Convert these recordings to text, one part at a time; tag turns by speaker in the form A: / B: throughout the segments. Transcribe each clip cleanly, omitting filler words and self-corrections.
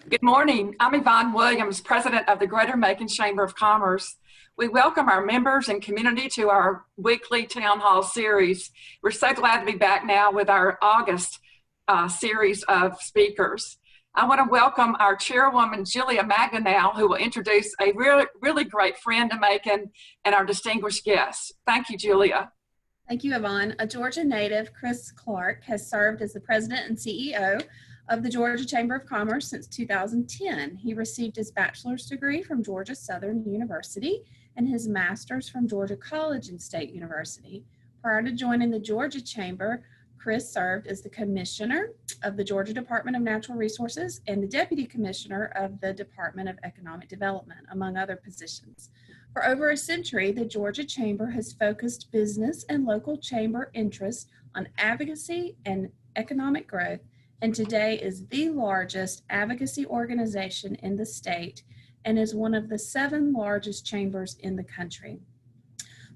A: Good morning. I'm Yvonne Williams, President of the Greater Macon Chamber of Commerce. We welcome our members and community to our weekly Town Hall series. We're so glad to be back now with our August series of speakers. I want to welcome our chairwoman, Julia Magdanal, who will introduce a really great friend to Macon and our distinguished guests. Thank you, Julia.
B: Thank you, Yvonne. A Georgia native, Chris Clark, has served as the president and CEO of the Georgia Chamber of Commerce since 2010. He received his bachelor's degree from Georgia Southern University and his master's from Georgia College and State University. Prior to joining the Georgia Chamber, Chris served as the commissioner of the Georgia Department of Natural Resources and the deputy commissioner of the Department of Economic Development, among other positions. For over a century, the Georgia Chamber has focused business and local chamber interests on advocacy and economic growth, and today is the largest advocacy organization in the state and is one of the 7 largest chambers in the country.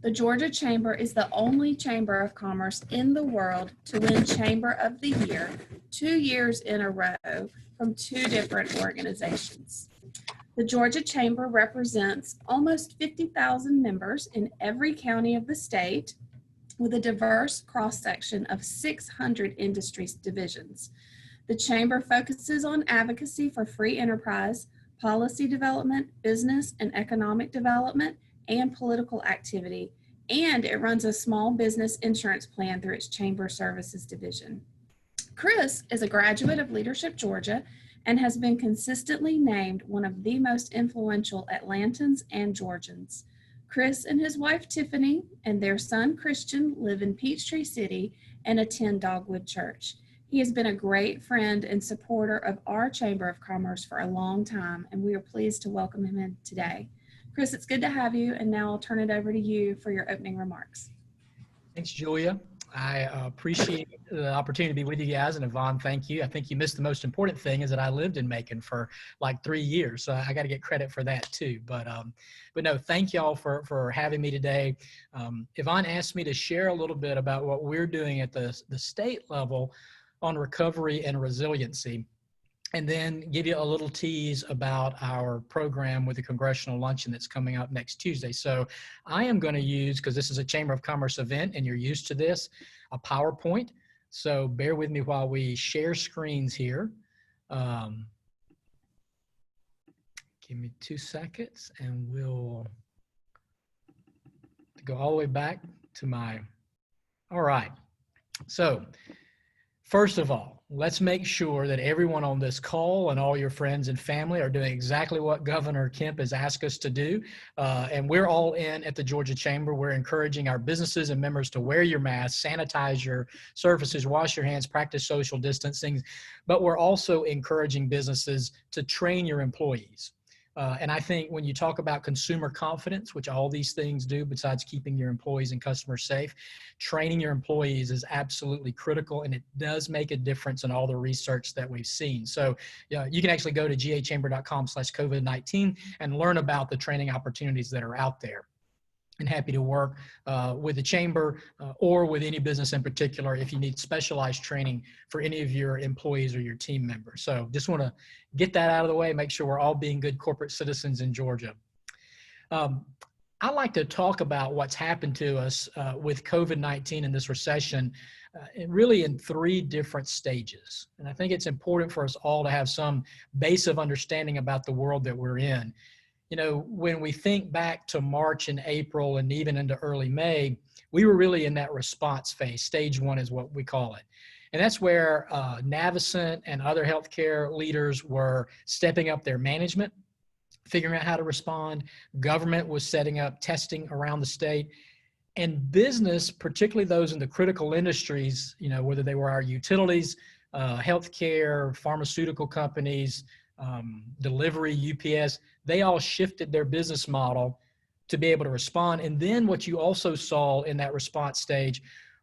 B: The Georgia Chamber is the only chamber of commerce in the world to win Chamber of the Year 2 years in a row from 2 different organizations. The Georgia Chamber represents almost 50,000 members in every county of the state with a diverse cross-section of 600 industry divisions. The Chamber focuses on advocacy for free enterprise, policy development, business and economic development, and political activity, and it runs a small business insurance plan through its Chamber Services Division. Chris is a graduate of Leadership Georgia and has been consistently named one of the most influential Atlantans and Georgians. Chris and his wife Tiffany and their son Christian live in Peachtree City and attend Dogwood Church. He has been a great friend and supporter of our Chamber of Commerce for a long time, and we are pleased to welcome him in today. Chris, it's good to have you, and now I'll turn it over to you for your opening remarks.
C: Thanks, Julia. I appreciate the opportunity to be with you guys, and Yvonne, thank you. I think you missed the most important thing is that I lived in Macon for like 3 years, so I got to get credit for that too. But no, thank y'all for having me today. Yvonne asked me to share a little bit about what we're doing at the state level on recovery and resiliency, and then give you a little tease about our program with the Congressional Luncheon that's coming up next Tuesday. So I am going to use, because this is a Chamber of Commerce event and you're used to this, a PowerPoint. So bear with me while we share screens here. Give me 2 seconds and we'll go all the way back to all right. So first of all, let's make sure that everyone on this call and all your friends and family are doing exactly what Governor Kemp has asked us to do. And we're all in at the Georgia Chamber. We're encouraging our businesses and members to wear your mask, sanitize your surfaces, wash your hands, practice social distancing. But we're also encouraging businesses to train your employees. And I think when you talk about consumer confidence, which all these things do besides keeping your employees and customers safe, training your employees is absolutely critical, and it does make a difference in all the research that we've seen. So you can actually go to gachamber.com/COVID-19 and learn about the training opportunities that are out there. And happy to work with the Chamber or with any business in particular if you need specialized training for any of your employees or your team members. So just want to get that out of the way, make sure we're all being good corporate citizens in Georgia. I like to talk about what's happened to us with COVID-19 and this recession really in 3 different stages. And I think it's important for us all to have some base of understanding about the world that we're in. You know, when we think back to March and April and even into early May, we were really in that response phase. Stage 1 is what we call it. And that's where Navicent and other healthcare leaders were stepping up their management, figuring out how to respond. Government was setting up testing around the state. And business, particularly those in the critical industries, you know, whether they were our utilities, healthcare, pharmaceutical companies, delivery, UPS, they all shifted their business model to be able to respond. And then what you also saw in that response stage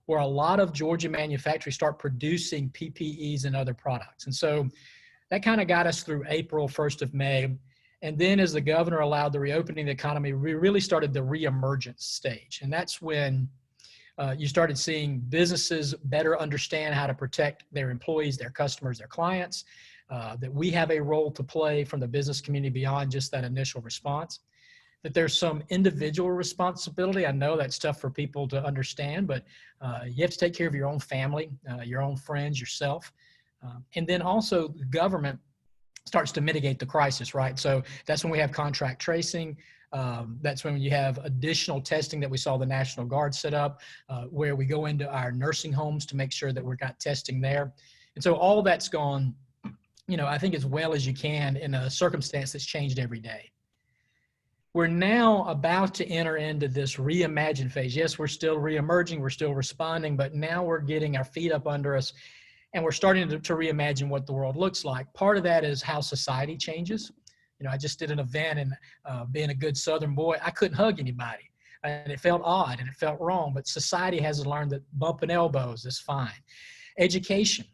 C: where a lot of Georgia manufacturers start producing PPEs and other products. And so that kind of got us through April, 1st of May. And then as the governor allowed the reopening of the economy, we really started the reemergence stage. And that's when you started seeing businesses better understand how to protect their employees, their customers, their clients. that we have a role to play from the business community beyond just that initial response, that there's some individual responsibility. I know that's tough for people to understand, but you have to take care of your own family, your own friends, yourself. And then also the government starts to mitigate the crisis, right? So that's when we have contract tracing. That's when you have additional testing that we saw the National Guard set up, where we go into our nursing homes to make sure that we've got testing there. And so all that's gone, I think as well as you can in a circumstance that's changed every day. We're now about to enter into this reimagine phase. Yes, we're still reemerging, we're still responding, but now we're getting our feet up under us and we're starting to reimagine what the world looks like. Part of that is how society changes. I just did an event and being a good Southern boy, I couldn't hug anybody. And it felt odd and it felt wrong, but society has learned that bumping elbows is fine. Education.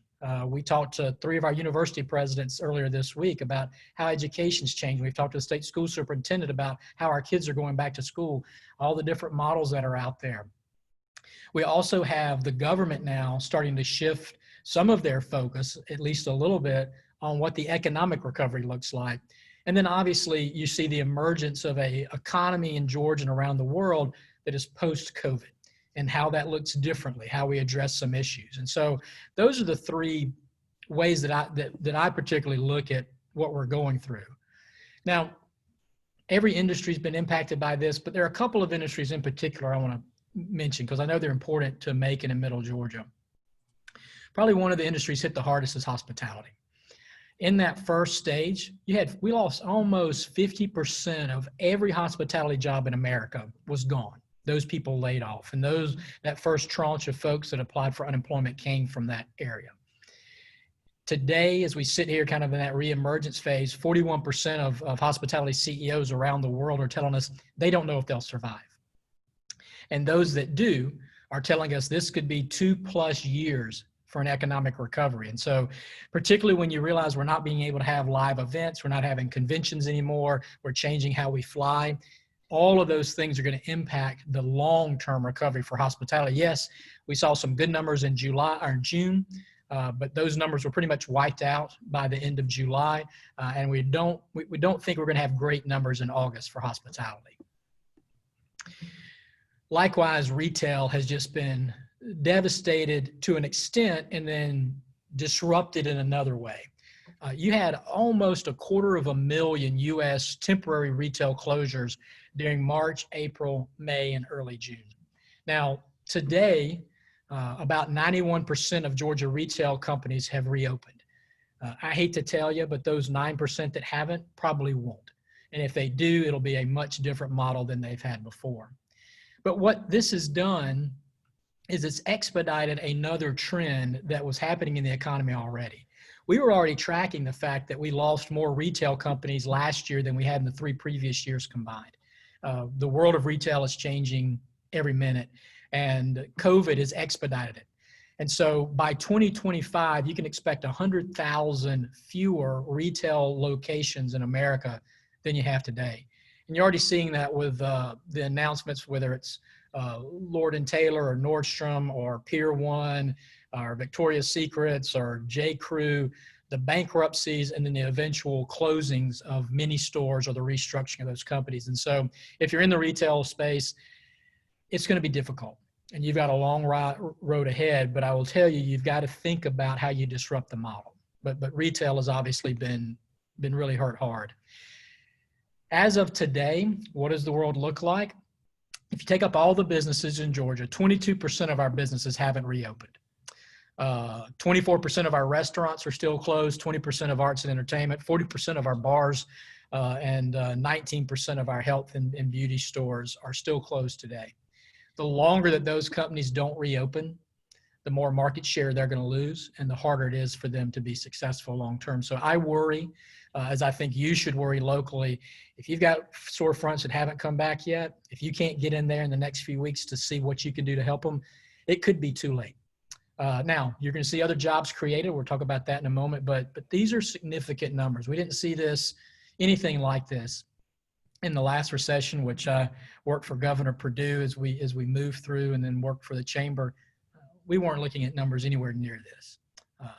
C: We talked to 3 of our university presidents earlier this week about how education's changed. We've talked to the state school superintendent about how our kids are going back to school, all the different models that are out there. We also have the government now starting to shift some of their focus, at least a little bit, on what the economic recovery looks like. And then obviously you see the emergence of an economy in Georgia and around the world that is post-COVID, and how that looks differently, how we address some issues. And so those are the 3 ways that I particularly look at what we're going through. Now, every industry's been impacted by this, but there are a couple of industries in particular I want to mention because I know they're important to Macon and Middle Georgia. Probably one of the industries hit the hardest is hospitality. In that first stage, we lost almost 50% of every hospitality job in America was gone. Those people laid off, and that first tranche of folks that applied for unemployment came from that area. Today, as we sit here kind of in that reemergence phase, 41% of hospitality CEOs around the world are telling us they don't know if they'll survive. And those that do are telling us this could be 2+ years for an economic recovery. And so particularly when you realize we're not being able to have live events, we're not having conventions anymore, we're changing how we fly, all of those things are going to impact the long-term recovery for hospitality. Yes, we saw some good numbers in June, but those numbers were pretty much wiped out by the end of July, and we don't think we're going to have great numbers in August for hospitality. Likewise, retail has just been devastated to an extent and then disrupted in another way. You had almost 250,000 U.S. temporary retail closures during March, April, May, and early June. Now, today, about 91% of Georgia retail companies have reopened. I hate to tell you, but those 9% that haven't probably won't. And if they do, it'll be a much different model than they've had before. But what this has done is it's expedited another trend that was happening in the economy already. We were already tracking the fact that we lost more retail companies last year than we had in the 3 previous years combined. The world of retail is changing every minute, and COVID has expedited it. And so by 2025, you can expect 100,000 fewer retail locations in America than you have today. And you're already seeing that with the announcements, whether it's Lord & Taylor or Nordstrom or Pier 1 or Victoria's Secrets or J. Crew, the bankruptcies and then the eventual closings of many stores or the restructuring of those companies. And so if you're in the retail space, it's going to be difficult and you've got a long road ahead, but I will tell you, you've got to think about how you disrupt the model. But retail has obviously been really hurt hard. As of today, what does the world look like? If you take up all the businesses in Georgia, 22% of our businesses haven't reopened. 24% of our restaurants are still closed, 20% of arts and entertainment, 40% of our bars, and 19% of our health and beauty stores are still closed today. The longer that those companies don't reopen, the more market share they're going to lose and the harder it is for them to be successful long term. So I worry, as I think you should worry locally, if you've got storefronts that haven't come back yet, if you can't get in there in the next few weeks to see what you can do to help them, it could be too late. Now, you're going to see other jobs created. We'll talk about that in a moment, but these are significant numbers. We didn't see anything like this in the last recession, which I worked for Governor Perdue as we moved through and then worked for the chamber. We weren't looking at numbers anywhere near this.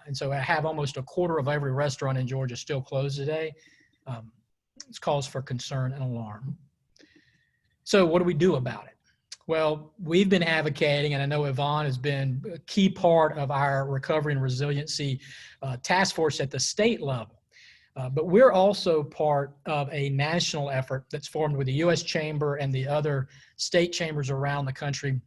C: And so I have almost a quarter of every restaurant in Georgia still closed today. It's cause for concern and alarm. So what do we do about it? Well, we've been advocating, and I know Yvonne has been a key part of our recovery and resiliency task force at the state level. But we're also part of a national effort that's formed with the U.S. Chamber and the other state chambers around the country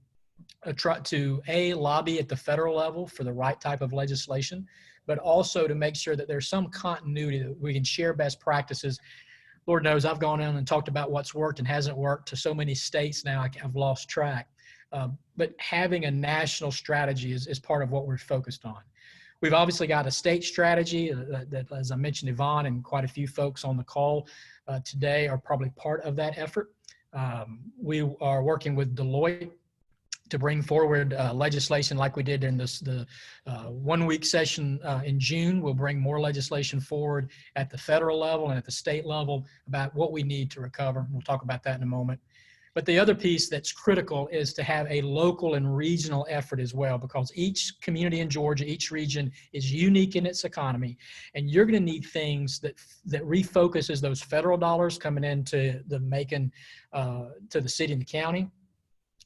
C: to lobby at the federal level for the right type of legislation, but also to make sure that there's some continuity, that we can share best practices. Lord knows I've gone in and talked about what's worked and hasn't worked to so many states now I've lost track. But having a national strategy is part of what we're focused on. We've obviously got a state strategy that, as I mentioned, Yvonne and quite a few folks on the call today are probably part of that effort. We are working with Deloitte to bring forward legislation like we did in the 1 week session in June. We'll bring more legislation forward at the federal level and at the state level about what we need to recover. We'll talk about that in a moment. But the other piece that's critical is to have a local and regional effort as well, because each community in Georgia, each region is unique in its economy. And you're going to need things that refocuses those federal dollars coming into the Macon, to the city and the county.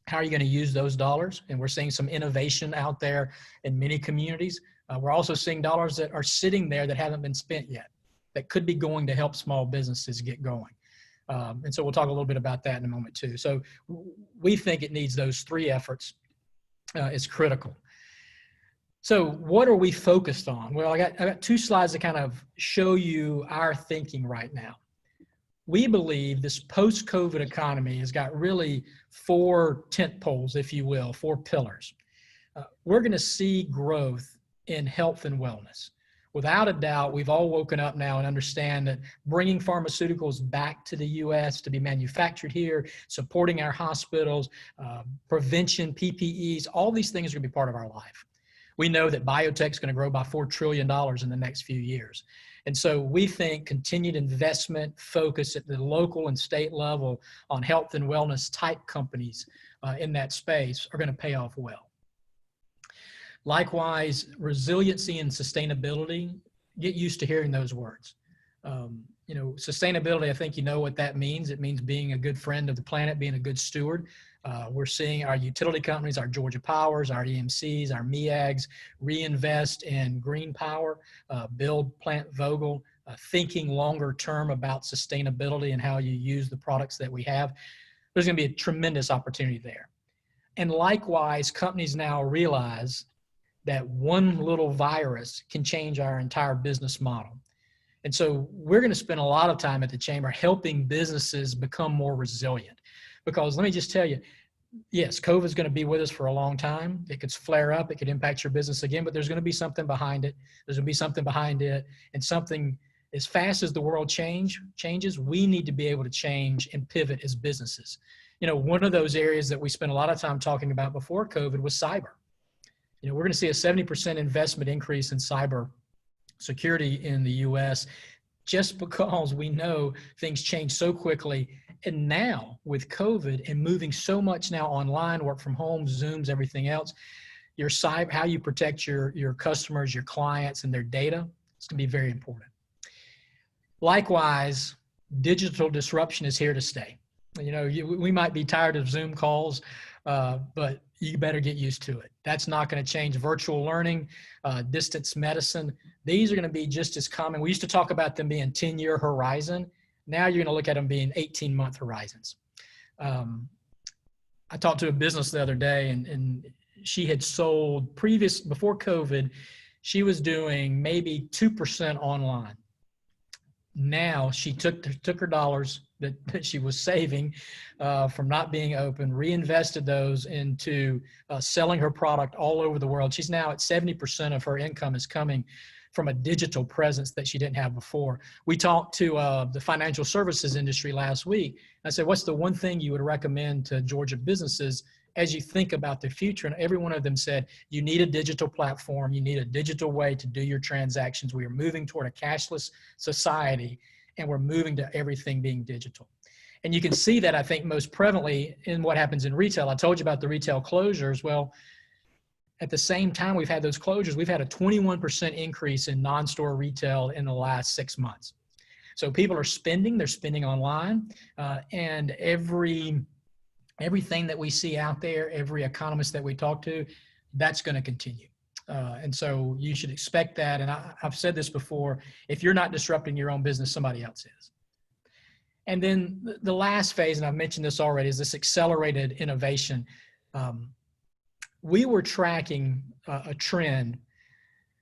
C: How are you going to use those dollars? And we're seeing some innovation out there in many communities. We're also seeing dollars that are sitting there that haven't been spent yet, that could be going to help small businesses get going. And so we'll talk a little bit about that in a moment too. So we think it needs those three efforts. It's critical. So what are we focused on? Well, I got two slides to kind of show you our thinking right now. We believe this post-COVID economy has got really four tent poles, if you will, four pillars. We're going to see growth in health and wellness. Without a doubt, we've all woken up now and understand that bringing pharmaceuticals back to the U.S. to be manufactured here, supporting our hospitals, prevention, PPEs, all these things are going to be part of our life. We know that biotech is going to grow by $4 trillion in the next few years. And so we think continued investment, focus at the local and state level on health and wellness type companies in that space are going to pay off well. Likewise, resiliency and sustainability, get used to hearing those words. Sustainability, I think you know what that means. It means being a good friend of the planet, being a good steward. We're seeing our utility companies, our Georgia Powers, our EMCs, our MEAGs reinvest in green power, build Plant Vogtle, thinking longer term about sustainability and how you use the products that we have. There's going to be a tremendous opportunity there. And likewise, companies now realize that one little virus can change our entire business model. And so we're going to spend a lot of time at the Chamber helping businesses become more resilient. Because let me just tell you, yes, COVID is going to be with us for a long time. It could flare up. It could impact your business again, but there's going to be something behind it. There's going to be something behind it. And something, as fast as the world changes, we need to be able to change and pivot as businesses. One of those areas that we spent a lot of time talking about before COVID was cyber. We're going to see a 70% investment increase in cyber security in the U.S. just because we know things change so quickly. And now with COVID and moving so much now online, work from home, Zooms, everything else, your cyber, how you protect your customers, your clients, and their data, it's going to be very important. Likewise, digital disruption is here to stay. We might be tired of Zoom calls, but you better get used to it. That's not going to change. Virtual learning, distance medicine, these are going to be just as common. We used to talk about them being 10-year horizon. Now you're going to look at them being 18-month horizons. I talked to a business the other day, and she had sold before COVID, she was doing maybe 2% online. Now she took her dollars that she was saving from not being open, reinvested those into selling her product all over the world. She's now at 70% of her income is coming from a digital presence that she didn't have before. We talked to the financial services industry last week. I said, what's the one thing you would recommend to Georgia businesses as you think about the future? And every one of them said, you need a digital platform. You need a digital way to do your transactions. We are moving toward a cashless society, and we're moving to everything being digital. And you can see that, I think, most prevalently in what happens in retail. I told you about the retail closures. Well, At the same time we've had those closures, we've had a 21% increase in non-store retail in the last 6 months. So people are spending, they're spending online, and everything that we see out there, every economist that we talk to, that's going to continue. And so you should expect that. And I've said this before, if you're not disrupting your own business, somebody else is. And then the last phase, and I've mentioned this already, is this accelerated innovation. We were tracking a trend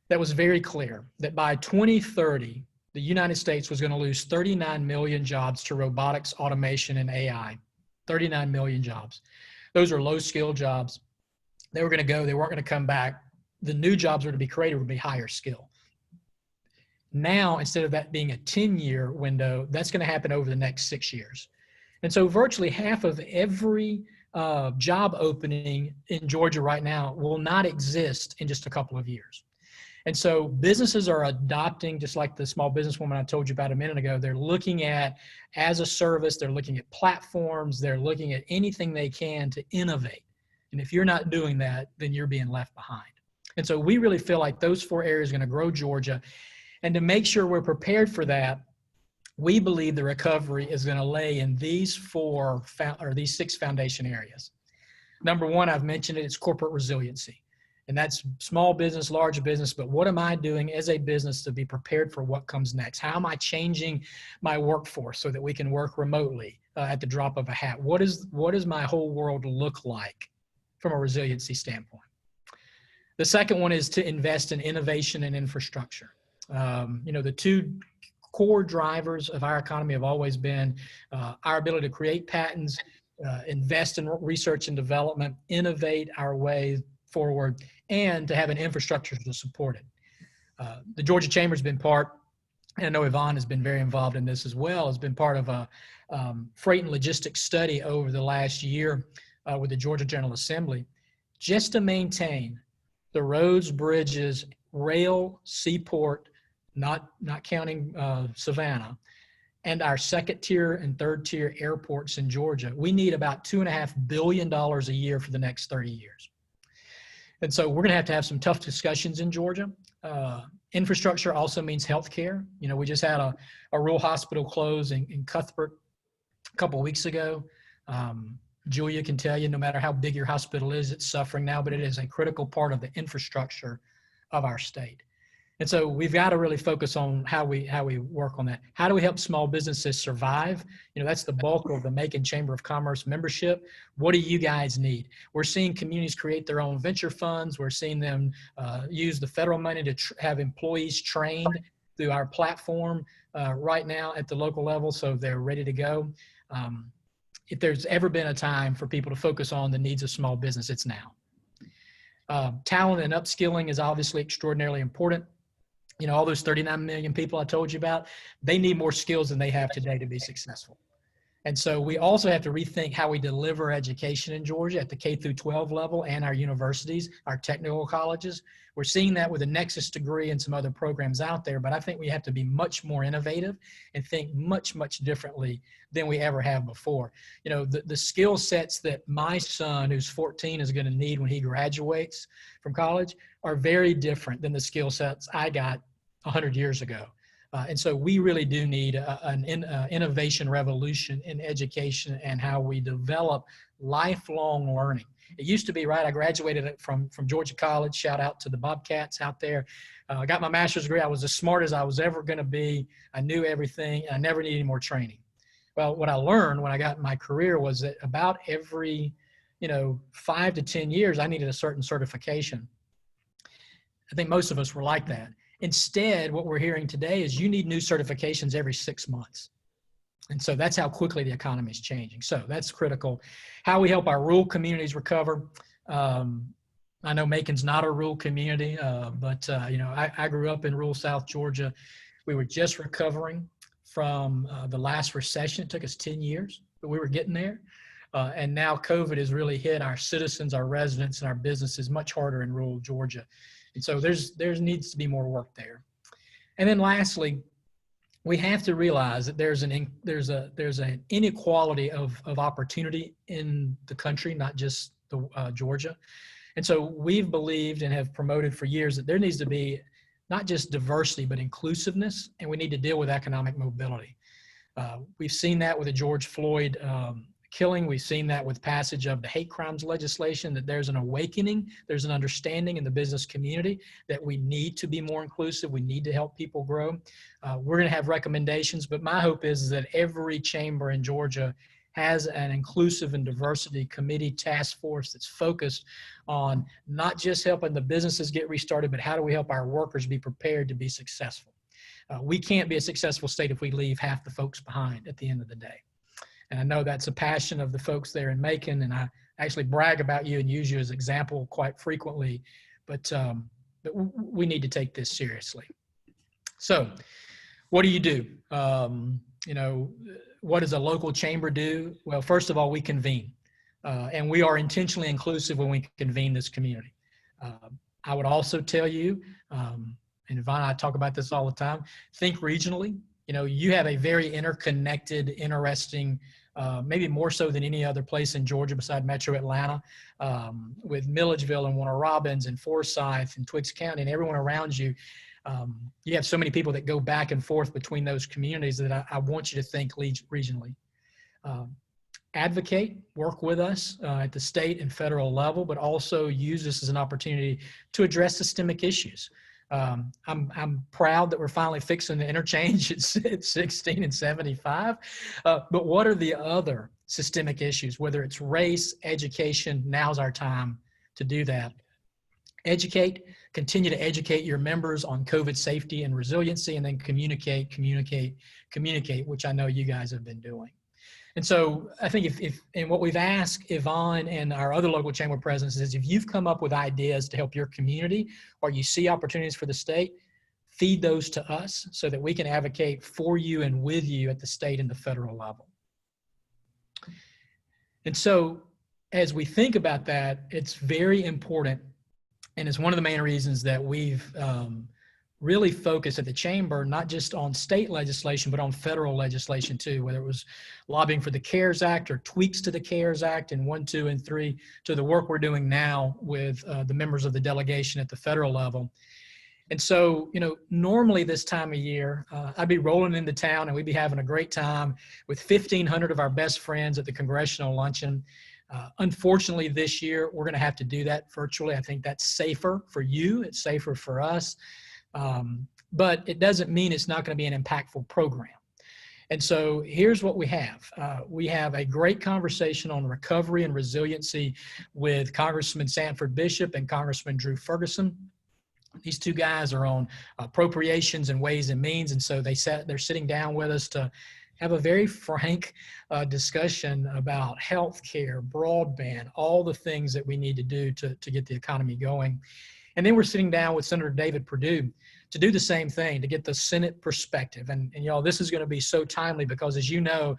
C: that was very clear, that by 2030, the United States was going to lose 39 million jobs to robotics, automation, and AI. 39 million jobs. Those are low-skill jobs. They were going to go. They weren't going to come back. The new jobs were to be created would be higher skill. Now, instead of that being a 10-year window, that's going to happen over the next 6 years. And so virtually half of every job opening in Georgia right now will not exist in just a couple of years. And so businesses are adopting, just like the small businesswoman I told you about a minute ago, they're looking at as a service, they're looking at platforms, they're looking at anything they can to innovate. And if you're not doing that, then you're being left behind. And so we really feel like those 4 areas are going to grow Georgia. And to make sure we're prepared for that, we believe the recovery is going to lay in these 6 foundation areas. Number 1, I've mentioned it, it's corporate resiliency. And that's small business, large business, but what am I doing as a business to be prepared for what comes next? How am I changing my workforce so that we can work remotely at the drop of a hat? What does my whole world look like from a resiliency standpoint? The second one is to invest in innovation and infrastructure. The 2 core drivers of our economy have always been our ability to create patents, invest in research and development, innovate our way forward, and to have an infrastructure to support it. The Georgia Chamber has been part, and I know Yvonne has been very involved in this as well, has been part of a freight and logistics study over the last year with the Georgia General Assembly, just to maintain the roads, bridges, rail, seaport, not counting Savannah, and our 2nd tier and 3rd tier airports in Georgia. We need about $2.5 billion a year for the next 30 years. And so we're going to have some tough discussions in Georgia. Infrastructure also means healthcare. We just had a rural hospital close in Cuthbert a couple of weeks ago. Julia can tell you, no matter how big your hospital is, it's suffering now, but it is a critical part of the infrastructure of our state. And so we've got to really focus on how we work on that. How do we help small businesses survive? That's the bulk of the Macon Chamber of Commerce membership. What do you guys need? We're seeing communities create their own venture funds. We're seeing them use the federal money to have employees trained through our platform right now at the local level, so they're ready to go. If there's ever been a time for people to focus on the needs of small business, it's now. Talent and upskilling is obviously extraordinarily important. All those 39 million people I told you about, they need more skills than they have today to be successful. And so we also have to rethink how we deliver education in Georgia at the K through 12 level and our universities, our technical colleges. We're seeing that with a Nexus degree and some other programs out there, but I think we have to be much more innovative and think much, much differently than we ever have before. The skill sets that my son, who's 14, is going to need when he graduates from college are very different than the skill sets I got 100 years ago. And so we really do need an innovation revolution in education and how we develop lifelong learning. It used to be, right, I graduated from Georgia College, shout out to the Bobcats out there. I got my master's degree. I was as smart as I was ever going to be. I knew everything, and I never needed any more training. Well, what I learned when I got in my career was that about every, 5 to 10 years, I needed a certain certification. I think most of us were like that. Instead, what we're hearing today is you need new certifications every 6 months. And so that's how quickly the economy is changing. So that's critical. How we help our rural communities recover. I know Macon's not a rural community, but I grew up in rural South Georgia. We were just recovering from the last recession. It took us 10 years, but we were getting there. And now COVID has really hit our citizens, our residents, and our businesses much harder in rural Georgia. And so there needs to be more work there. And then lastly, we have to realize that there's an inequality of opportunity in the country, not just Georgia. And so we've believed and have promoted for years that there needs to be not just diversity, but inclusiveness, and we need to deal with economic mobility. We've seen that with the George Floyd killing. We've seen that with passage of the hate crimes legislation, that there's an awakening, there's an understanding in the business community that we need to be more inclusive. We need to help people grow. We're going to have recommendations, but my hope is that every chamber in Georgia has an inclusive and diversity committee task force that's focused on not just helping the businesses get restarted, but how do we help our workers be prepared to be successful? We can't be a successful state if we leave half the folks behind at the end of the day. And I know that's a passion of the folks there in Macon, and I actually brag about you and use you as example quite frequently, but we need to take this seriously. So what do you do? What does a local chamber do? Well, first of all, we convene, and we are intentionally inclusive when we convene this community. I would also tell you, and Yvonne and I talk about this all the time, think regionally. You have a very interconnected, interesting, maybe more so than any other place in Georgia beside Metro Atlanta, with Milledgeville and Warner Robins and Forsyth and Twiggs County and everyone around you. You have so many people that go back and forth between those communities that I want you to think regionally. Advocate, work with us at the state and federal level, but also use this as an opportunity to address systemic issues. I'm proud that we're finally fixing the interchange at 16 and 75. But what are the other systemic issues, whether it's race, education? Now's our time to do that. Educate, continue to educate your members on COVID safety and resiliency, and then communicate, which I know you guys have been doing. And so I think and what we've asked Yvonne and our other local chamber presidents is, if you've come up with ideas to help your community or you see opportunities for the state, feed those to us so that we can advocate for you and with you at the state and the federal level. And so as we think about that, it's very important, and it's one of the main reasons that we've really focused at the chamber, not just on state legislation, but on federal legislation too, whether it was lobbying for the CARES Act or tweaks to the CARES Act and 1, 2, and 3, to the work we're doing now with the members of the delegation at the federal level. And so, normally this time of year, I'd be rolling into town and we'd be having a great time with 1,500 of our best friends at the Congressional Luncheon. Unfortunately, this year, we're going to have to do that virtually. I think that's safer for you. It's safer for us. But it doesn't mean it's not going to be an impactful program. And so here's what we have. We have a great conversation on recovery and resiliency with Congressman Sanford Bishop and Congressman Drew Ferguson. These two guys are on appropriations and ways and means. And so they're sitting down with us to have a very frank discussion about healthcare, broadband, all the things that we need to do to get the economy going. And then we're sitting down with Senator David Perdue to do the same thing, to get the Senate perspective. And y'all, this is going to be so timely because, as you know,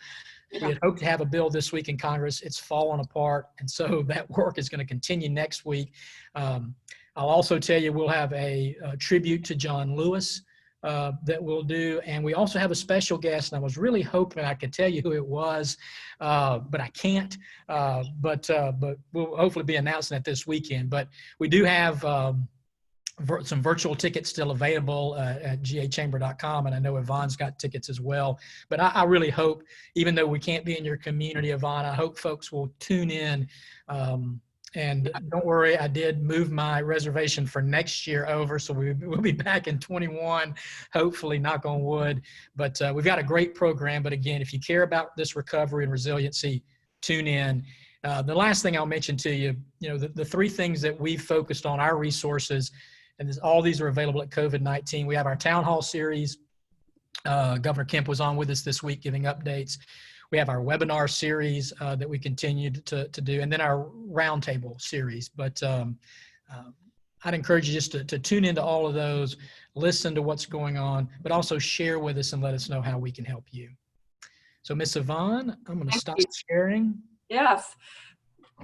C: we had hoped to have a bill this week in Congress. It's fallen apart. And so that work is going to continue next week. I'll also tell you, we'll have a tribute to John Lewis that we'll do. And we also have a special guest, and I was really hoping I could tell you who it was, but I can't. But we'll hopefully be announcing it this weekend. But we do have some virtual tickets still available at gachamber.com, and I know Yvonne's got tickets as well. But I really hope, even though we can't be in your community, Yvonne, I hope folks will tune in. And don't worry, I did move my reservation for next year over, so we'll be back in 21, hopefully, knock on wood. But we've got a great program. But again, if you care about this recovery and resiliency, tune in. The last thing I'll mention to you, the 3 things that we've focused on, our resources, and all these are available at COVID-19. We have our town hall series. Governor Kemp was on with us this week giving updates. We have our webinar series that we continued to do, and then our roundtable series. But I'd encourage you just to tune into all of those, listen to what's going on, but also share with us and let us know how we can help you. So, Miss Yvonne, I'm going to stop sharing.
A: Yes,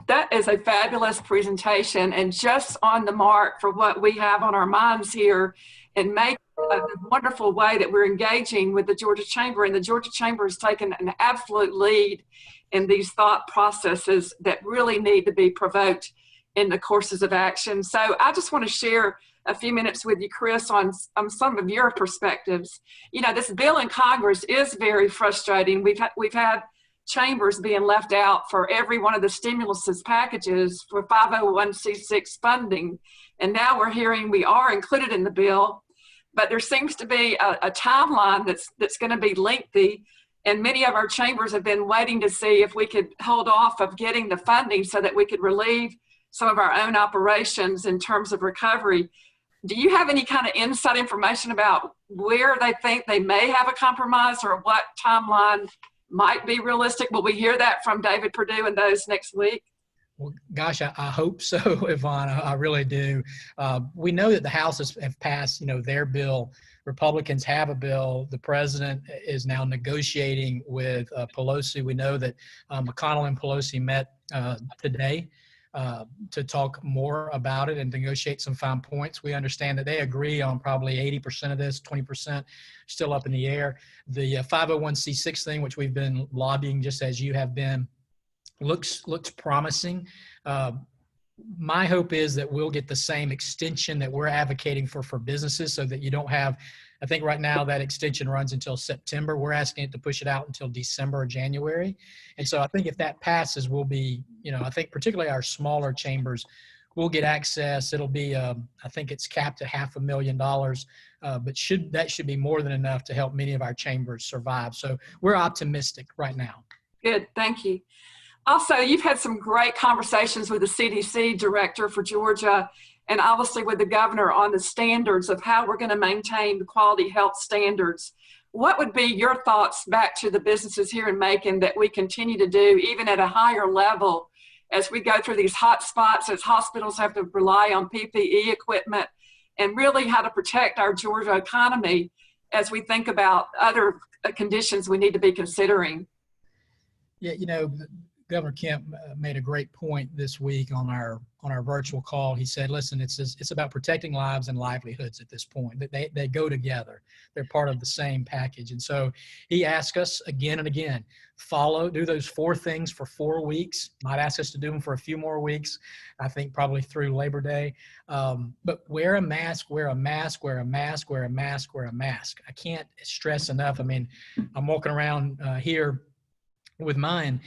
A: that is a fabulous presentation, and just on the mark for what we have on our minds here, and make a wonderful way that we're engaging with the Georgia Chamber, and the Georgia Chamber has taken an absolute lead in these thought processes that really need to be provoked in the courses of action. So I just want to share a few minutes with you, Chris, on some of your perspectives. You know, this bill in Congress is very frustrating. We've had chambers being left out for every one of the stimulus packages for 501c6 funding. And now we're hearing we are included in the bill, but there seems to be a timeline that's going to be lengthy. And many of our chambers have been waiting to see if we could hold off of getting the funding so that we could relieve some of our own operations in terms of recovery. Do you have any kind of inside information about where they think they may have a compromise or what timeline might be realistic? Will we hear that from David Perdue and those next week?
C: Well, gosh, I hope so, Ivana. I really do. We know that the House have passed, their bill. Republicans have a bill. The president is now negotiating with Pelosi. We know that McConnell and Pelosi met today to talk more about it and negotiate some fine points. We understand that they agree on probably 80% of this, 20% still up in the air. The 501c6 thing, which we've been lobbying just as you have been, looks promising. My hope is that we'll get the same extension that we're advocating for businesses, so that you don't have, I think right now that extension runs until September. We're asking it to push it out until December or January. And so I think if that passes, we'll be, I think particularly our smaller chambers will get access. It'll be, I think it's capped at $500,000, but that should be more than enough to help many of our chambers survive. So we're optimistic right now.
A: Good, thank you. Also, you've had some great conversations with the CDC director for Georgia and obviously with the governor on the standards of how we're going to maintain the quality health standards. What would be your thoughts back to the businesses here in Macon that we continue to do even at a higher level as we go through these hot spots, as hospitals have to rely on PPE equipment, and really how to protect our Georgia economy as we think about other conditions we need to be considering?
C: Yeah, Governor Kemp made a great point this week on our virtual call. He said, listen, it's about protecting lives and livelihoods at this point. They go together. They're part of the same package. And so he asked us again and again, do those 4 things for 4 weeks. Might ask us to do them for a few more weeks, I think probably through Labor Day. But wear a mask, wear a mask, wear a mask, wear a mask, wear a mask. I can't stress enough. I mean, I'm walking around here with mine,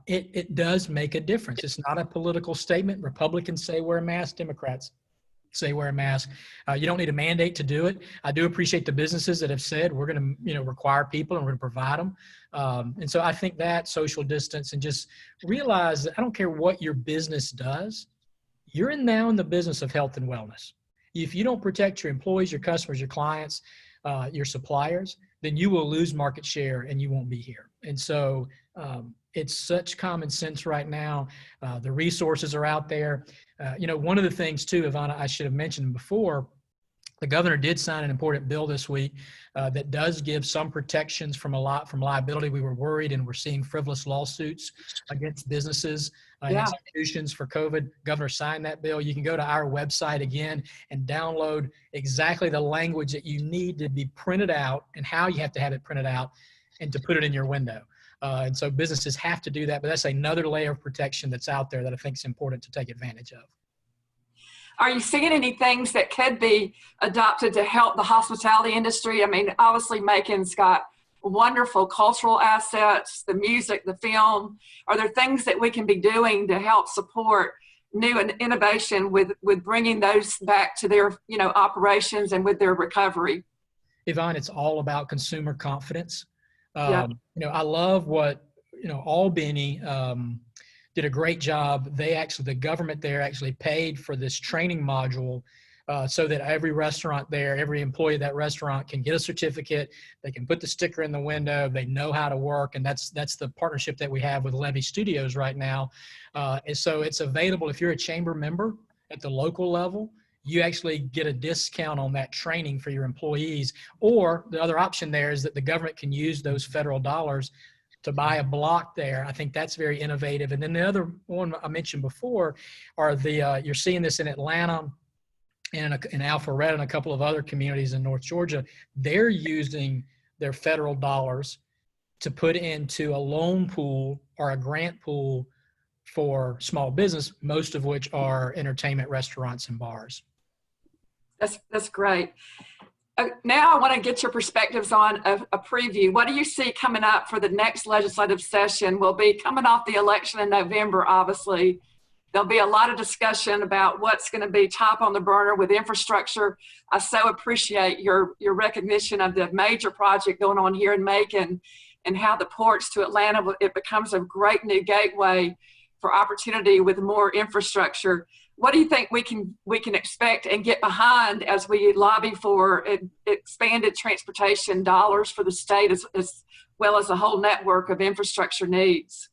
C: it does make a difference. It's not a political statement. Republicans say wear a mask, Democrats say wear a mask. You don't need a mandate to do it. I do appreciate the businesses that have said we're going to require people and we're going to provide them. And so I think that social distance, and just realize that I don't care what your business does, you're now in the business of health and wellness. If you don't protect your employees, your customers, your clients, your suppliers, then you will lose market share and you won't be here. And so it's such common sense right now. The resources are out there. One of the things too, Ivana, I should have mentioned before, the governor did sign an important bill this week that does give some protections from liability. We were worried, and we're seeing frivolous lawsuits against businesses and institutions for COVID. Governor signed that bill. You can go to our website again and download exactly the language that you need to be printed out and how you have to have it printed out and to put it in your window. And so businesses have to do that, but that's another layer of protection that's out there that I think is important to take advantage of.
A: Are you seeing any things that could be adopted to help the hospitality industry? I mean, obviously Macon's got wonderful cultural assets, the music, the film. Are there things that we can be doing to help support new innovation with bringing those back to their, operations and with their recovery?
C: Yvonne, it's all about consumer confidence. I love what, Albany did a great job. The government there actually paid for this training module so that every restaurant there, every employee of that restaurant can get a certificate. They can put the sticker in the window. They know how to work. And that's the partnership that we have with Levy Studios right now. And so it's available if you're a chamber member at the local level. You actually get a discount on that training for your employees. Or the other option there is that the government can use those federal dollars to buy a block there. I think that's very innovative. And then the other one I mentioned before are you're seeing this in Atlanta and in Alpharetta and a couple of other communities in North Georgia. They're using their federal dollars to put into a loan pool or a grant pool for small business, most of which are entertainment, restaurants, and bars.
A: That's great. Now I want to get your perspectives on a preview. What do you see coming up for the next legislative session? We'll be coming off the election in November, obviously. There'll be a lot of discussion about what's going to be top on the burner with infrastructure. I so appreciate your recognition of the major project going on here in Macon and how the ports to Atlanta, it becomes a great new gateway for opportunity with more infrastructure. What do you think we can expect and get behind as we lobby for expanded transportation dollars for the state as well as a whole network of infrastructure needs?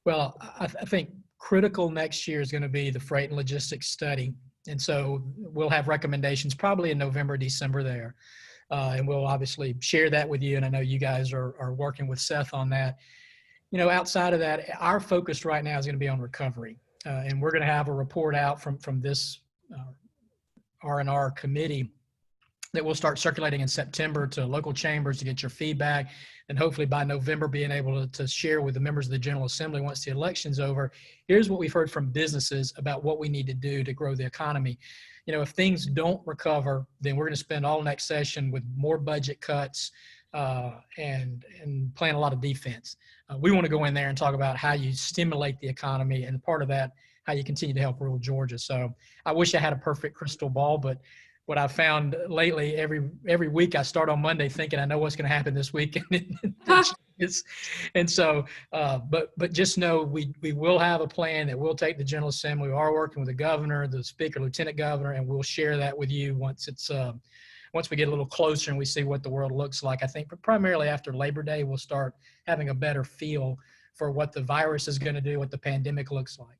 C: Well, I think critical next year is going to be the freight and logistics study. And so we'll have recommendations probably in November, December there. And we'll obviously share that with you. And I know you guys are working with Seth on that. You know, outside of that, our focus right now is going to be on recovery. And we're going to have a report out from this R&R committee that we'll start circulating in September to local chambers to get your feedback. And hopefully by November, being able to share with the members of the General Assembly once the election's over. Here's what we've heard from businesses about what we need to do to grow the economy. You know, if things don't recover, then we're going to spend all next session with more budget cuts and playing a lot of defense. We want to go in there and talk about how you stimulate the economy, and part of that, how you continue to help rural Georgia. So I wish I had a perfect crystal ball, but what I've found lately, every week I start on Monday thinking I know what's going to happen this week. And so, but just know we will have a plan that we'll take the General Assembly. We are working with the governor, the speaker, lieutenant governor, and we'll share that with you once we get a little closer and we see what the world looks like. I think primarily after Labor Day, we'll start having a better feel for what the virus is going to do, what the pandemic looks like.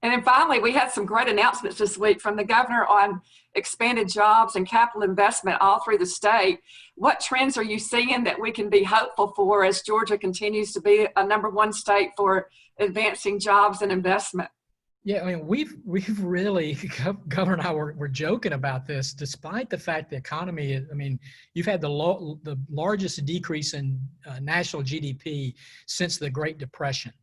A: And then finally, we had some great announcements this week from the governor on expanded jobs and capital investment all through the state. What trends are you seeing that we can be hopeful for as Georgia continues to be a #1 state for advancing jobs and investment?
C: Yeah, I mean, we've really, Governor and I were joking about this, despite the fact the economy, I mean, you've had the largest decrease in national GDP since the Great Depression.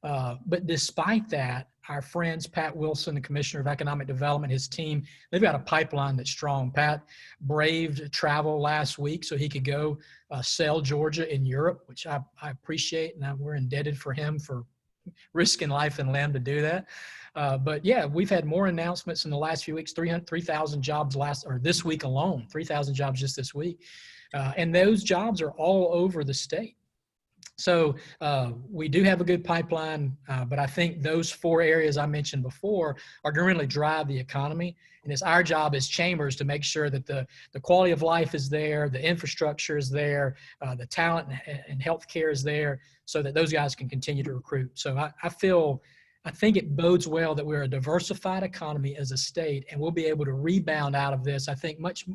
C: But despite that, our friends, Pat Wilson, the Commissioner of Economic Development, his team, they've got a pipeline that's strong. Pat braved travel last week so he could go sell Georgia in Europe, which I appreciate, and we're indebted for him for risking life and limb to do that. But yeah, we've had more announcements in the last few weeks, 3,000 jobs this week alone, 3,000 jobs just this week. And those jobs are all over the state. So we do have a good pipeline, but I think those 4 areas I mentioned before are going to really drive the economy. And it's our job as chambers to make sure that the quality of life is there, the infrastructure is there, the talent and healthcare is there, so that those guys can continue to recruit. So I think it bodes well that we're a diversified economy as a state, and we'll be able to rebound out of this, I think, much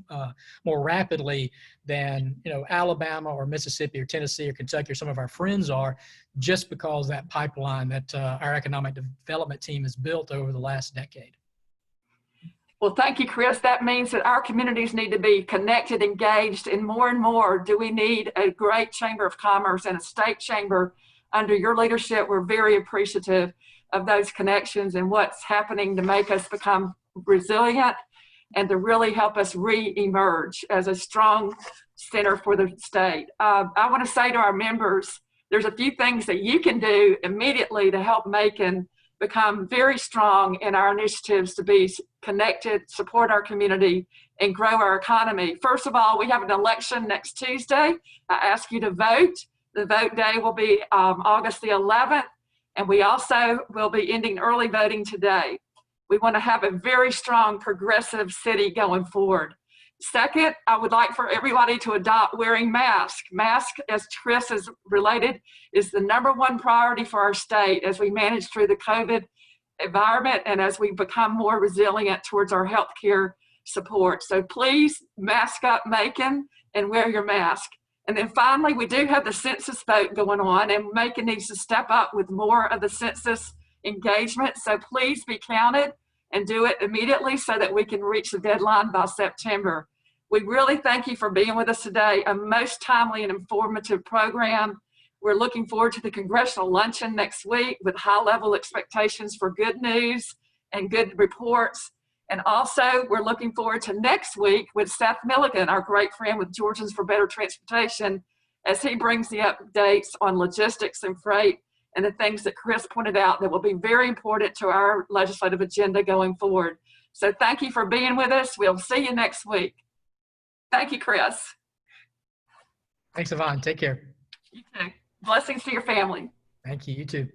C: more rapidly than, Alabama or Mississippi or Tennessee or Kentucky or some of our friends are, just because that pipeline that our economic development team has built over the last decade.
A: Well, thank you, Chris. That means that our communities need to be connected, engaged, and more do we need a great Chamber of Commerce and a state chamber under your leadership. We're very appreciative of those connections and what's happening to make us become resilient and to really help us re-emerge as a strong center for the state. I want to say to our members, there's a few things that you can do immediately to help Macon become very strong in our initiatives to be connected, support our community, and grow our economy. First of all, we have an election next Tuesday. I ask you to vote. The vote day will be August the 11th. And we also will be ending early voting today. We want to have a very strong progressive city going forward. Second, I would like for everybody to adopt wearing masks. Mask, as Chris has related, is the #1 priority for our state as we manage through the COVID environment and as we become more resilient towards our healthcare support. So please mask up, Macon, and wear your mask. And then finally, we do have the census vote going on, and Macon needs to step up with more of the census engagement. So please be counted and do it immediately so that we can reach the deadline by September. We really thank you for being with us today. A most timely and informative program. We're looking forward to the congressional luncheon next week with high-level expectations for good news and good reports. And also, we're looking forward to next week with Seth Milligan, our great friend with Georgians for Better Transportation, as he brings the updates on logistics and freight and the things that Chris pointed out that will be very important to our legislative agenda going forward. So thank you for being with us. We'll see you next week. Thank you, Chris.
C: Thanks, Yvonne. Take care.
A: You too. Blessings to your family.
C: Thank you. You too.